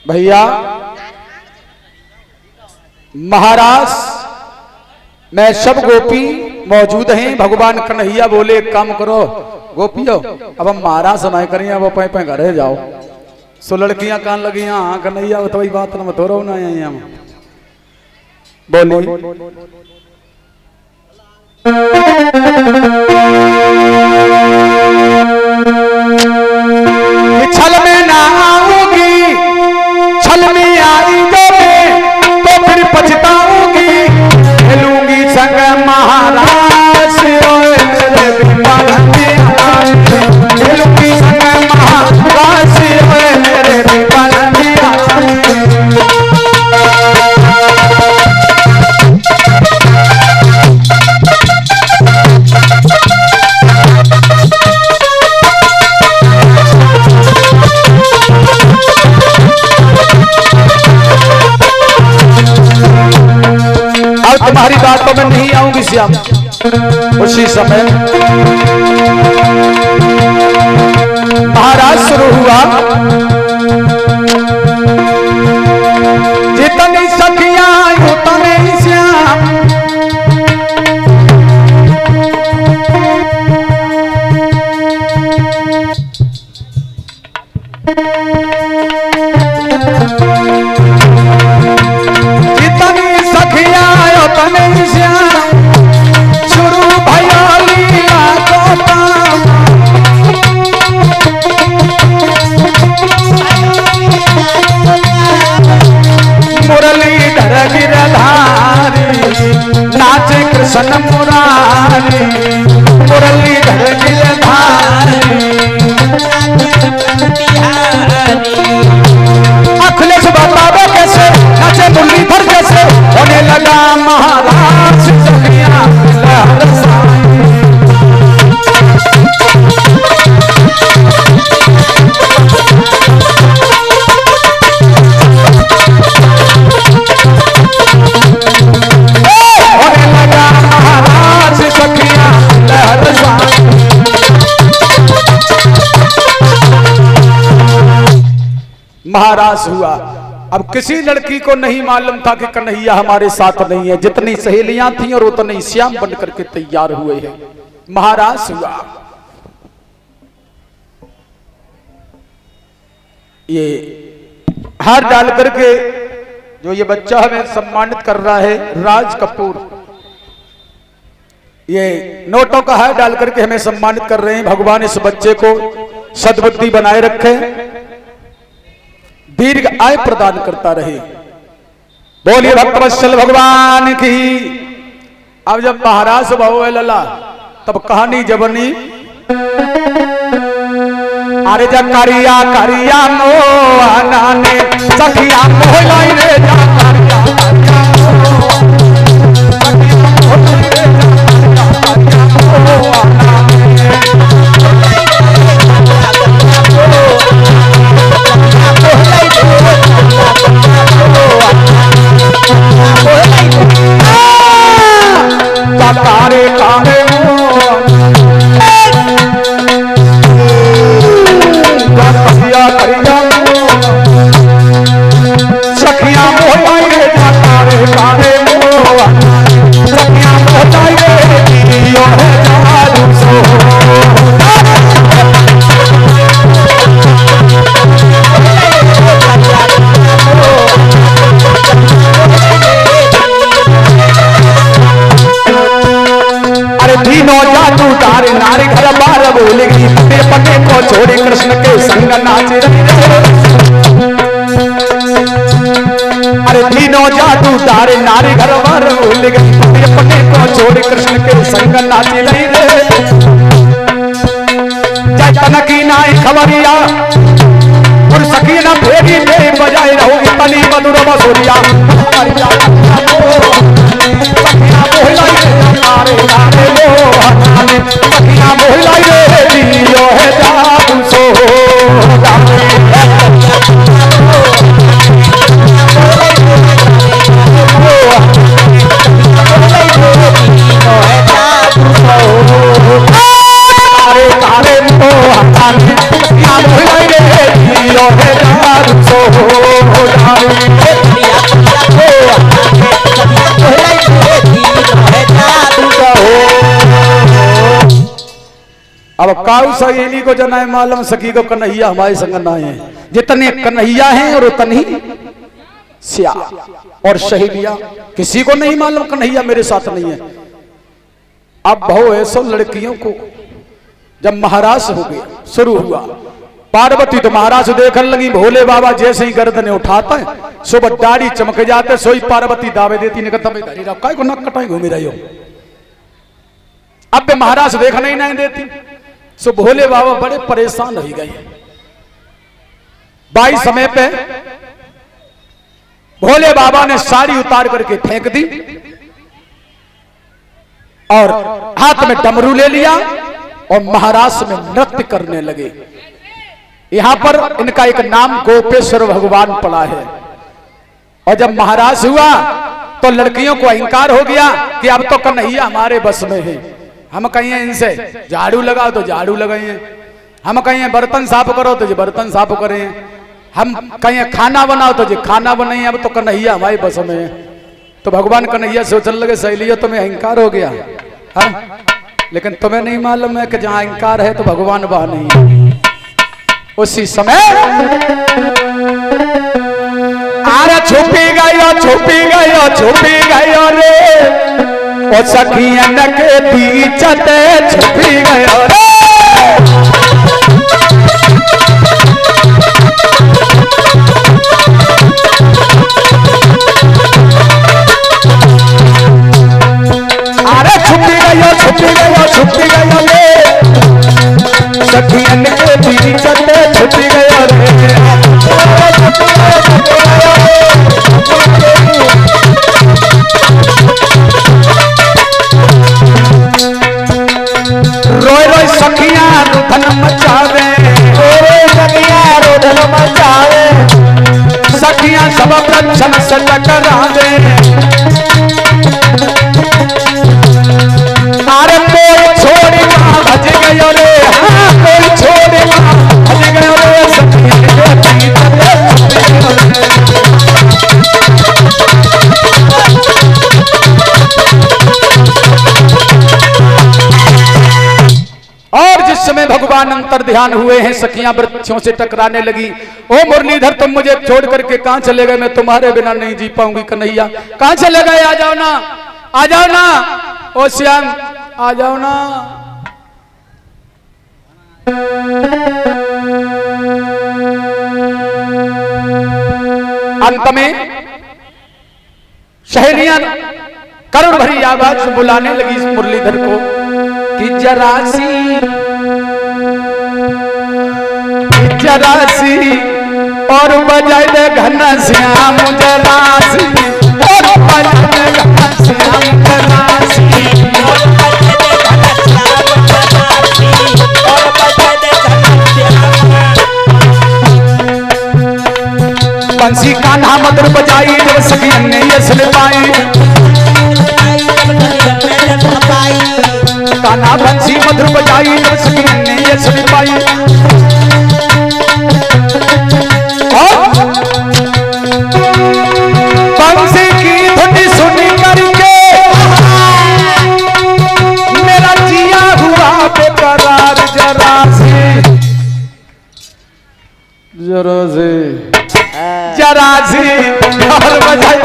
भैया महाराज मैं सब गोपी मौजूद हैं। भगवान कन्हैया बोले एक काम करो गोपियों, अब हम महाराज सुनाई करें, अब पे घरे जाओ। सो लड़कियां कान लगी हाँ कन्हैया तो वही बात न तो रो ना हम बोले छल में ना आऊंगी, छल में आई तो मैं तो फिर पछताऊंगी। खेलूंगी संग महाराज खेलूंगी संग महाराज मेरे तुम्हारी बातों में नहीं आऊंगी श्याम। उसी समय महाराज शुरू हुआ, जितनी सखियां उतने श्याम। कृष्ण मुरारी मुरलीधर गिरधारी अखिलेश बाबा कैसे नाचे मुरलीधर जैसे होने लगा महाराज सखियां लहर महाराज हुआ। अब किसी लड़की को नहीं मालूम था कि कन्हैया हमारे साथ नहीं है। जितनी सहेलियां थीं और उतने श्याम बन करके तैयार हुए हैं। महाराज हुआ। ये हार डाल करके जो ये बच्चा हमें सम्मानित कर रहा है राज कपूर, ये नोटों का हार डाल करके हमें सम्मानित कर रहे हैं। भगवान इस बच्चे को सद्बुद्धि बनाए रखे, दीर्घ आय प्रदान करता रहे। बोलिए भक्तवत्सल भगवान की। अब जब महाराज भाव लला तब कहानी जबनी। अरे जा करिया करिया मोहना ने सखिया मोहलाई रे जा करिया कारे कारे सखिया करिया सखिया मोहलाई रे जा कारे कारे सखिया मोहलाई रे दियो है जादू सो। तीनों जादू तारे नारी घर बार बोलेगी पटे पटे को छोड़े कृष्ण के संग नाच रही। अरे तीनों जादू तारे नारी घर बार बोलेगी पटे पटे को छोड़े कृष्ण के संग नाच रही रे। जय की नाई खबरिया और सखी ना भेगी मेरी बजाई रहोगी तनी मधुर बसोरिया। सखिया मोहलाई रे दियो है जादू सो। तारे तारे मोहता अब काऊ सहेली को जना मालूम सकी को कन्हैया हमारे संग ना है। जितने कन्हैया हैं और उतनी श्या और सहेलियां, किसी को नहीं मालूम कन्हैया मेरे साथ नहीं है। अब बहु ऐसो लड़कियों को जब महाराज हो गया शुरू हुआ, पार्वती तो महाराज देखने लगी, भोले बाबा जैसे ही गर्दन उठाता है सुबह दाढ़ी चमक जाते, सोई पार्वती दावे देती निकल को नक कटाई घूमी रही हो। अब महाराज देखने ही नहीं देती, सो भोले बाबा बड़े परेशान हो गए। बाई समय पे भोले बाबा ने साड़ी उतार करके फेंक दी और हाथ में डमरू ले लिया और महाराज में नृत्य करने लगे। यहां पर इनका एक नाम गोपेश्वर भगवान पड़ा है। और जब महाराज हुआ तो लड़कियों को अहंकार हो गया कि अब तो कन्हैया हमारे बस में है। हम कहिए इनसे झाड़ू लगाओ तो झाड़ू लगाइए, हम कहिए बर्तन साफ करो तो जो बर्तन साफ करें, हम कहिए खाना बनाओ तो जो खाना बनाइए। अब तो कन्हैया हमारे बस में है। तो भगवान कन्हैया सोचने लगे सहेलियों तुम्हें अहंकार हो गया है, लेकिन तुम्हें नहीं मालूम है कि जहां अहंकार है तो भगवान वहां नहीं है। उसी समय अरे छुपी गयो रे ओ सखियन के बीच छुपी गयो रे। अरे छुपी गयो रे सखियन के बीच छुपी गयो रे। रोय रोय सखियां रुदन मचावे, सखियां सब प्रच्छन से टकरावे। अरे कोई छोड़ी मां भज गयो रे, हाँ कोई छोड़ी मां भज गयो रे सखियां के बीच और जिस समय भगवान अंतर ध्यान हुए हैं सखियां वृक्षों से टकराने लगी। ओ मुरलीधर तुम मुझे छोड़ करके कहां चले गए, मैं तुम्हारे बिना नहीं जी पाऊंगी। कन्हैया कहां चले गए, आ जाओ ना, आ जाओ ना, ओ श्याम आ जाओ ना। अंत में सहेलियां करुण भरी आवाज से बुलाने लगी इस मुरलीधर को कि जरासी और बजाय दे घना श्याम जरासी और बजाय दे घना श्याम जरासी बंसी कान्हा मधुर बजाई जब सखियन ने ये सुन पाई। कान्हा बंसी मधुर बजाई जब सखियन ने ये सुन पाई। बंसी की धुन सुन करके मेरा जिया हुआ बेकरार जरासी जरासी और बजाय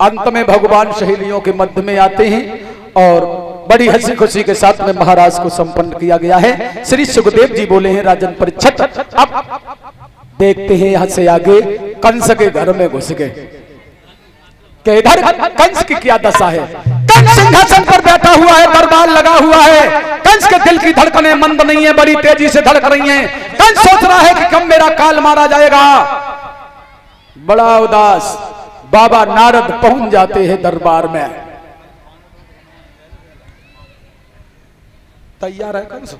अंत में भगवान सहेलियों के मध्य में आते हैं और बड़ी हंसी खुशी के साथ में महाराज को संपन्न किया गया है। श्री सुखदेव जी बोले हैं राजन परीक्षित अब देखते हैं यहां से आगे कंस के घर में घुस गए कि इधर कंस की क्या दशा है। कंस सिंहासन पर बैठा हुआ है, दरबार लगा हुआ है। कंस के दिल की धड़कनें मंद नहीं है, बड़ी तेजी से धड़क रही हैं। कंस सोच रहा है कि कब मेरा काल मारा जाएगा। बड़ा उदास बाबा नारद पहुंच जाते हैं दरबार में। तैयार है कंस?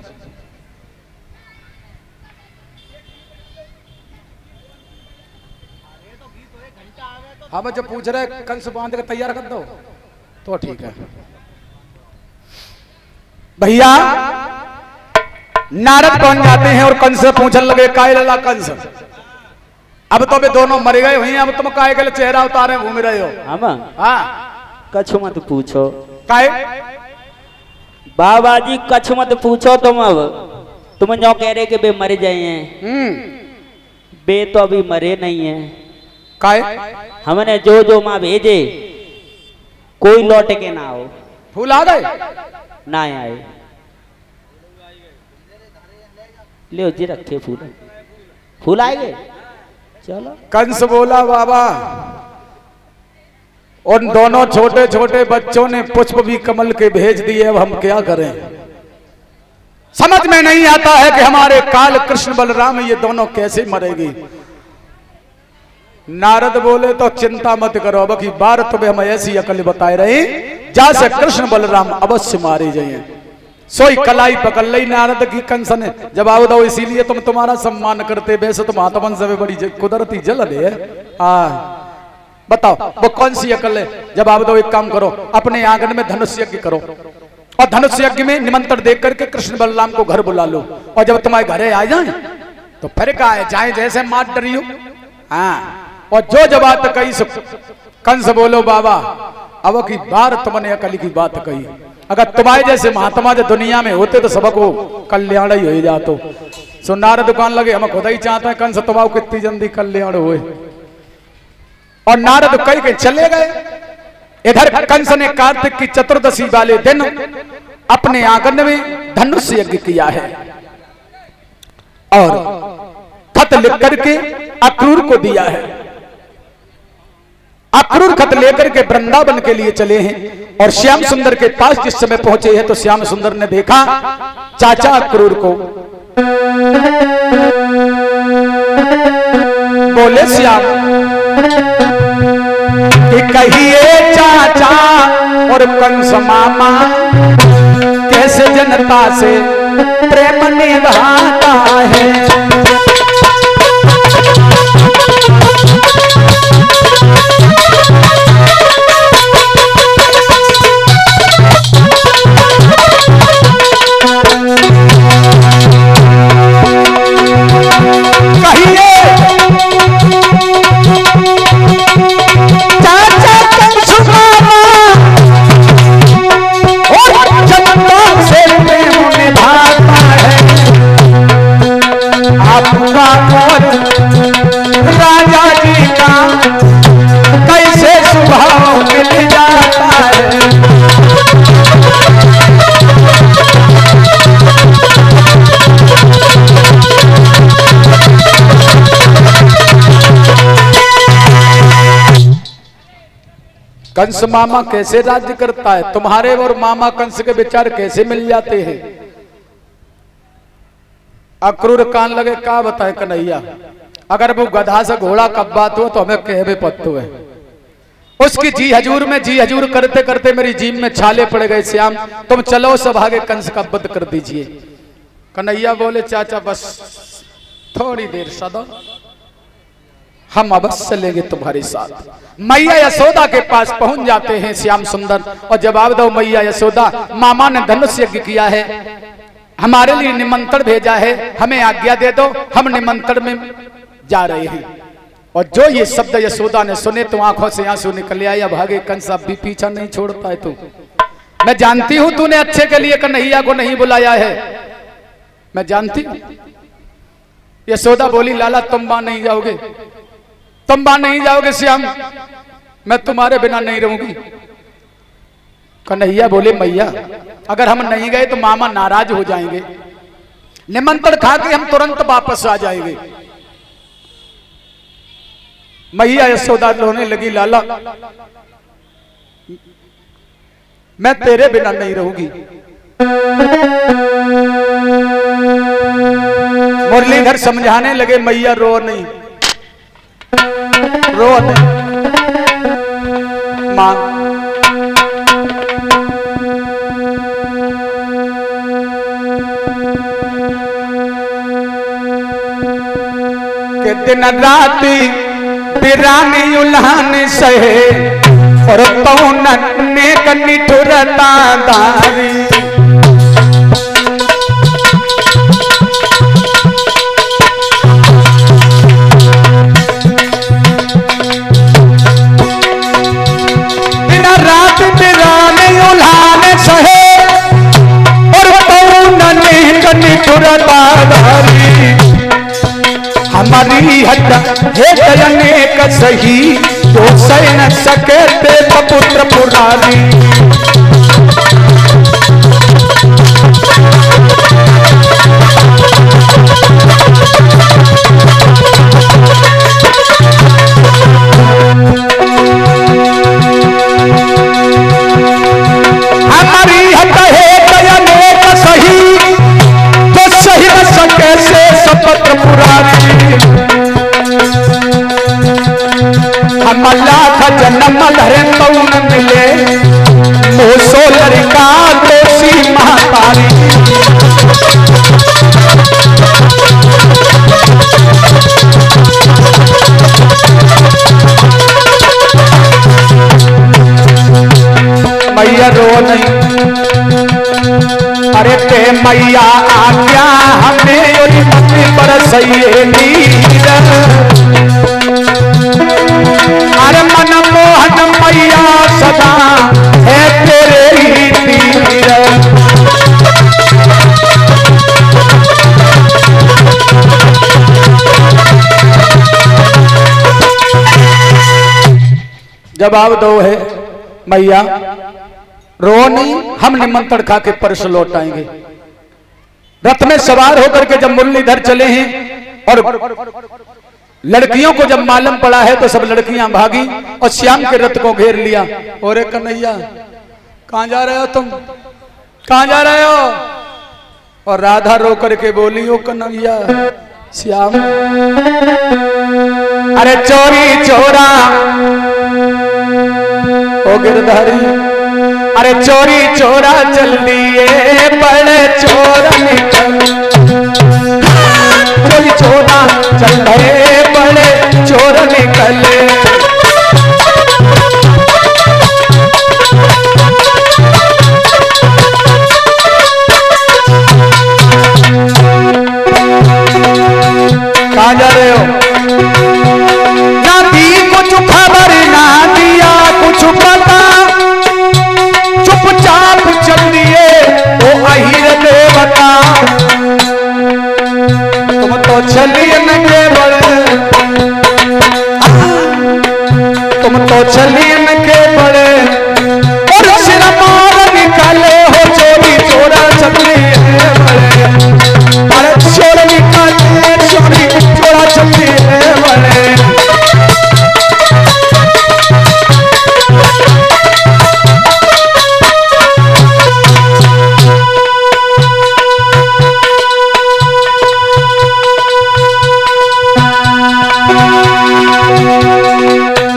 हम जब पूछ रहे कंस बांध के तैयार कर दो तो ठीक है। भैया नारद पहुंच जाते हैं और कंस से पूछने लगे काय लला कंस, अब तो वे दोनों मर गए हुई, अब तुम काय के लिए चेहरा उतारे घूम रहे हो? हाँ कछु मत पूछो। काय बाबा जी कछु मत पूछो, तुम जो कह रहे कि वे मर जाए हैं, वे तो अभी मरे नहीं है। काय हमने जो जो माँ भेजे कोई लौट के ना हो। फूल आ गए? ना आए। ले जी रखे फूल, फूल आएंगे चलो। कंस बोला बाबा उन दोनों छोटे छोटे बच्चों ने पुष्प भी कमल के भेज दिए, अब हम क्या करें? समझ में नहीं आता है कि हमारे काल कृष्ण बलराम ये दोनों कैसे मरेगी। नारद बोले तो चिंता मत करो, अब की बार तुम्हें हम ऐसी अकल बताए रहे जैसे कृष्ण बलराम अवश्य मारे जाए। सोई कलाई पकड़ ली नारद की कंस ने, जवाब दो इसीलिए तुम तुम्हारा सम्मान करते, वैसे तुम आत्मन से बड़ी कुदरती जलन है। बताओ वो कौन सी अकल है? जवाब दो, एक काम करो अपने आंगन में धनुष यज्ञ करो और धनुष यज्ञ में निमंत्रण देकर करके कृष्ण बलराम को घर बुला लो, और जब तुम्हारे घरे आ जाए तो फिर का है जाए जैसे मार डरी हो। हाँ और जो जवाब कही सो कंस बोलो बाबा अब की बार तुमने अकल की बात कही, अगर तुम्हारे जैसे महात्मा जो दुनिया में होते तो सबको कल्याण ही हो जातो। सो नारद दुकान लगे हम खुद ही चाहते हैं कंस तुम्हारा कितनी जल्दी कल्याण हुए, और नारद कई के चले गए। इधर कंस ने कार्तिक की चतुर्दशी वाले दिन अपने आंगन में धनुष यज्ञ किया है और खत लिख करके अक्रूर को दिया है। अक्रूर खत लेकर के वृंदावन के लिए चले हैं और श्याम सुंदर के पास जिस समय पहुंचे हैं तो श्याम सुंदर ने देखा चाचा अक्रूर को, बोले श्याम कि कहिए चाचा और कंस मामा कैसे जनता से प्रेम निभाता है। राजा जी का कैसे स्वभाव मिल जाता है। कंस मामा कैसे राज्य करता है, तुम्हारे और मामा कंस के विचार कैसे मिल जाते हैं। अक्रूर कान लगे का बताए कन्हैया, अगर वो गधा से घोड़ा कब बात हो तो हमें कहवे पत्तो है। उसकी जी हजूर में जी हजूर करते करते मेरी जीभ में छाले पड़ गए। श्याम तुम चलो सब आगे कंस का वध कर दीजिए। कन्हैया बोले चाचा बस थोड़ी देर सदा, हम अवश्य लेंगे तुम्हारे साथ। मैया यशोदा के पास पहुंच जाते हैं श्याम सुंदर और जवाब दो मैया यशोदा मामा ने धनुष यज्ञ किया है, हमारे लिए निमंत्रण भेजा है, हमें आज्ञा दे दो, हम निमंत्रण में जा रहे हैं। और जो ये शब्द यशोदा ने सुने तो आंखों से आंसू निकल आया। भागे कंस अब भी पीछा नहीं छोड़ता है तू, मैं जानती हूं तूने अच्छे के लिए कन्हैया को नहीं बुलाया है, मैं जानती हूं। यशोदा बोली लाला तुम वहां नहीं जाओगे, तुम वहां नहीं जाओगे श्याम, मैं तुम्हारे बिना नहीं रहूंगी। कन्हैया बोले मैया अगर हम नहीं गए तो मामा नाराज हो जाएंगे, निमंत्रण खा के हम तुरंत वापस आ जाएंगे। मैया यशोदा रोने लगी लाला मैं तेरे बिना नहीं रहूंगी। मुरलीधर समझाने लगे मैया रो नहीं, रो नहीं मां, दिन राती बिरानी उल्हान सहे और कौन ने कन्नी ठुरता दारी। मुरादारी हमारी हट हे दयने का सही तो सह न सके ते पुत्र पुरारी हमारी हट हे दयने का सही तो सह न सके से सपुत्र पुरारी हमला था जन्म धरे तौन मिले मोसो लड़का दोषी महातारी मैया रो नहीं अरे ते मैया आज्ञा हमें और मम्मी पर सही अरे मन मोहन मैया सदा है तेरे ही तीर जवाब दो है मैया रो नहीं हम निमंत्रण खा के परस लौट आएंगे। रथ में सवार होकर के जब मुरलीधर चले हैं और लड़कियों को जब मालूम पड़ा है तो सब लड़कियां भागी और श्याम के रथ को घेर लिया। और कन्हैया कहां जा रहे हो तुम, कहां जा रहे हो? और राधा रो करके बोली ओ कन्हैया श्याम अरे चोरी चोरा ओ गिरधारी अरे चोरी चोरा चल दिए बड़े चोर निकल चोरी चोरा चल रहे बड़े चोर निकले कहां जा रहे हो? ना दी कुछ खबर ना दिया कुछ पता चुपचाप चल दिए वो अहिर देवता तुम तो चलिए न केवल तुम तो चलिए न केवल और सिर मार निकाले हो चोरी चोरा चलिए बड़े चोर निकाले चोरी चोरा चलिए बड़े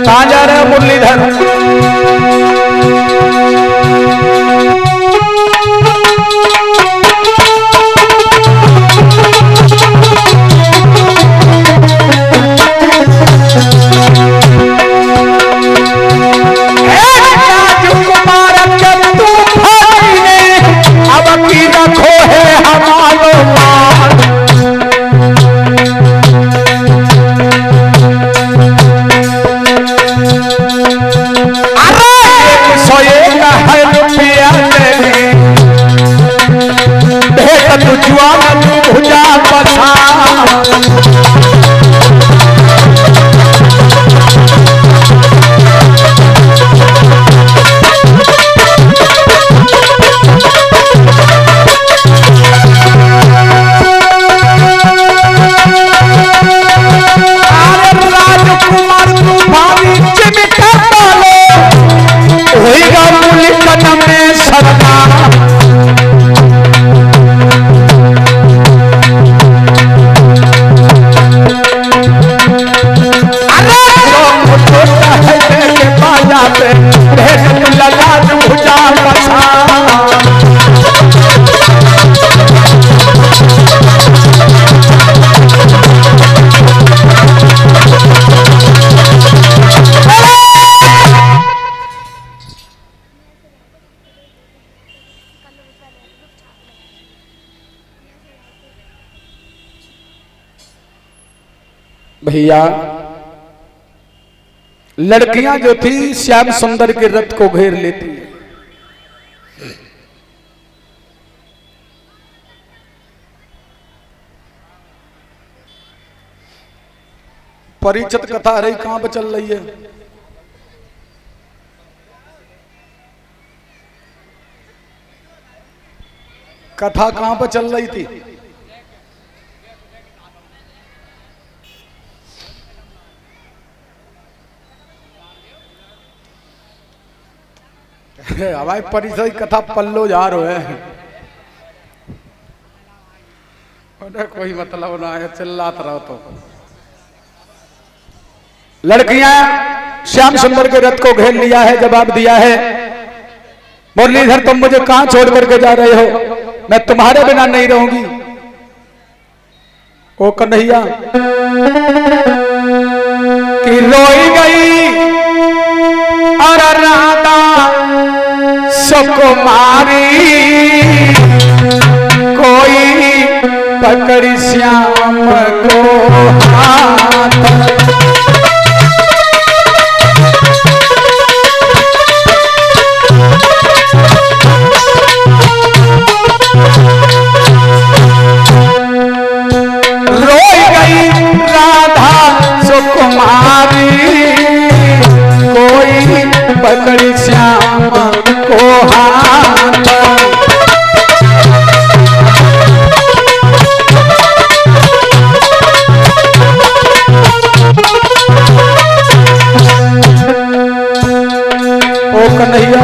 कहां जा रहे हो मुरलीधर? राजकुमार जब तू भाई ने अब की रखो है हमारो मान सोएगा है रुपया भेट तू ज्वाल तू भुजा बसा राजकुमार तू भावी चिमटा डालो होएगा मुल्क में सदा अरे छोटा है के बाजा पे भेट लगा भुजा बसा भैया लड़कियां जो थी श्याम सुंदर के रथ को घेर लेती है। परिचित कथा रही कहां पे चल रही है? कथा कहां पे चल रही थी? हमारी परिचय कथा पल्लो जा रहे है, कोई मतलब ना है, चिल्लात रहो तो। लड़कियां श्याम सुंदर के रथ को घेर लिया है, जवाब दिया है, मुरलीधर तुम मुझे कहां छोड़ करके जा रहे हो? मैं तुम्हारे बिना नहीं रहूंगी। ओ कन्हैया कि रोई गई और राधा सुकुमारी, कोई पकड़ी श्याम को हाथ। रोई गई राधा सुकुमारी, कोई पकड़ी श्याम को हाथ। ओ कन्हैया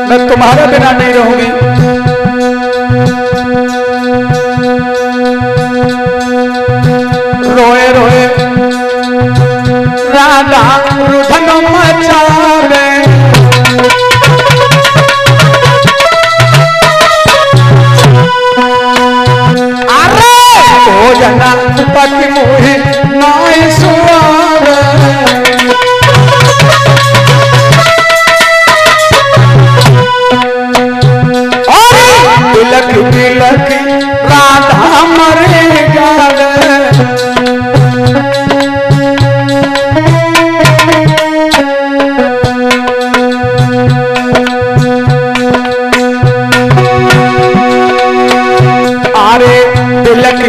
मैं तुम्हारे बिना नहीं रहूंगी। रोए रोए राधा रुदन मचावे, अरे भोजन पति मुहि नाई सुआवे। तिलक तिलक राधा मरे जावे, अरे तिलक